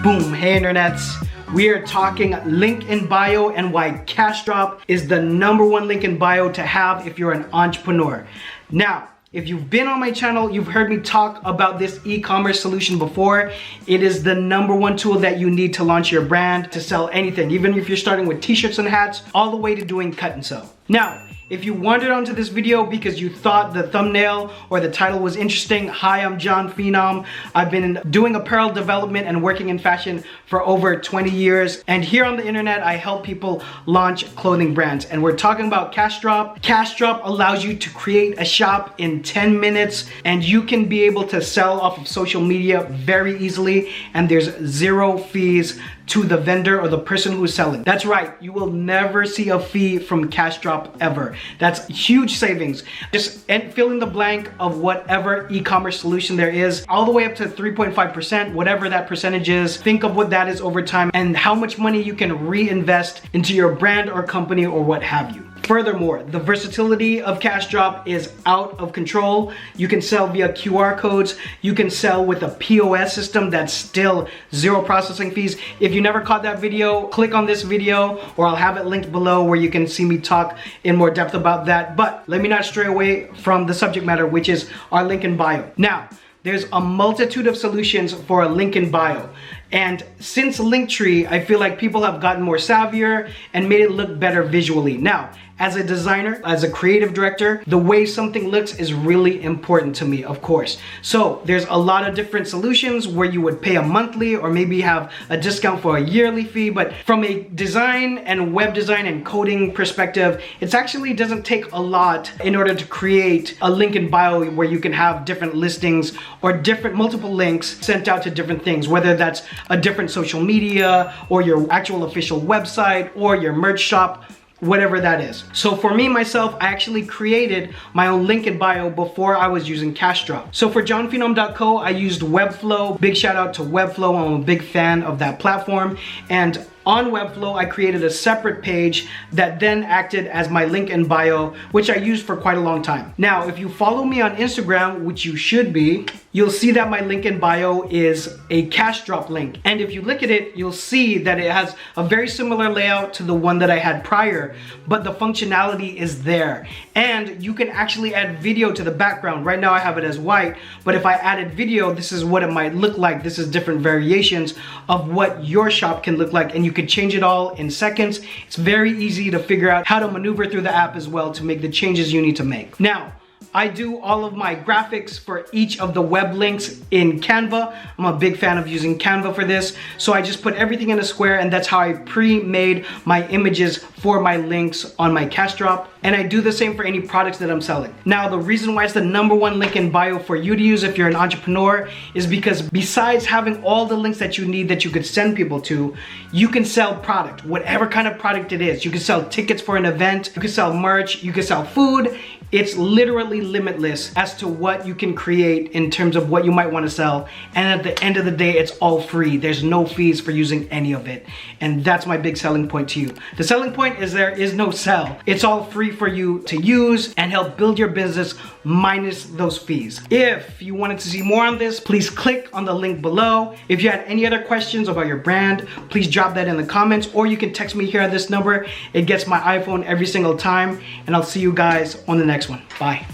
Boom, hey internets. We are talking link in bio and why CashDrop is the #1 link in bio to have if you're an entrepreneur. Now, if you've been on my channel, you've heard me talk about this e-commerce solution before. It is the #1 tool that you need to launch your brand, to sell anything, even if you're starting with t-shirts and hats, all the way to doing cut and sew. Now, if you wandered onto this video because you thought the thumbnail or the title was interesting, hi, I'm Jon Phenom. I've been doing apparel development and working in fashion for over 20 years. And here on the internet, I help people launch clothing brands. And we're talking about CashDrop. CashDrop allows you to create a shop in 10 minutes and you can be able to sell off of social media very easily. And there's 0 fees to the vendor or the person who's selling. That's right, you will never see a fee from CashDrop ever. That's huge savings. Just fill in the blank of whatever e-commerce solution there is, all the way up to 3.5%, whatever that percentage is. Think of what that is over time and how much money you can reinvest into your brand or company or what have you. Furthermore, the versatility of CashDrop is out of control. You can sell via QR codes. You can sell with a POS system that's still 0 processing fees. If you never caught that video, click on this video or I'll have it linked below where you can see me talk in more depth about that. But let me not stray away from the subject matter, which is our link in bio. Now, there's a multitude of solutions for a link in bio. And since Linktree, I feel like people have gotten more savvier and made it look better visually. Now, as a designer, as a creative director, the way something looks is really important to me, of course. So there's a lot of different solutions where you would pay a monthly or maybe have a discount for a yearly fee. But from a design and web design and coding perspective, it actually doesn't take a lot in order to create a link in bio where you can have different listings or multiple links sent out to different things, whether that's a different social media or your actual official website or your merch shop, whatever that is. So for me, myself, I actually created my own link in bio before I was using CashDrop. So for jonphenom.co, I used Webflow. Big shout out to Webflow. I'm a big fan of that platform. And on Webflow, I created a separate page that then acted as my link in bio, which I used for quite a long time. Now, if you follow me on Instagram, which you should be, you'll see that my link in bio is a CashDrop link. And if you look at it, you'll see that it has a very similar layout to the one that I had prior, but the functionality is there. And you can actually add video to the background. Right now I have it as white, but if I added video, this is what it might look like. This is different variations of what your shop can look like, and you can change it all in seconds. It's very easy to figure out how to maneuver through the app as well to make the changes you need to make. Now, I do all of my graphics for each of the web links in Canva. I'm a big fan of using Canva for this. So I just put everything in a square and that's how I pre-made my images for my links on my CashDrop. And I do the same for any products that I'm selling. Now, the reason why it's the #1 link in bio for you to use if you're an entrepreneur is because besides having all the links that you need that you could send people to, you can sell product, whatever kind of product it is. You can sell tickets for an event, you can sell merch, you can sell food. It's literally limitless as to what you can create in terms of what you might want to sell. And at the end of the day, it's all free. There's no fees for using any of it. And that's my big selling point to you. The selling point is there is no sell. It's all free for you to use and help build your business minus those fees. If you wanted to see more on this, please click on the link below. If you had any other questions about your brand, please drop that in the comments, or you can text me here on this number. It gets my iPhone every single time, and I'll see you guys on the next one. Bye.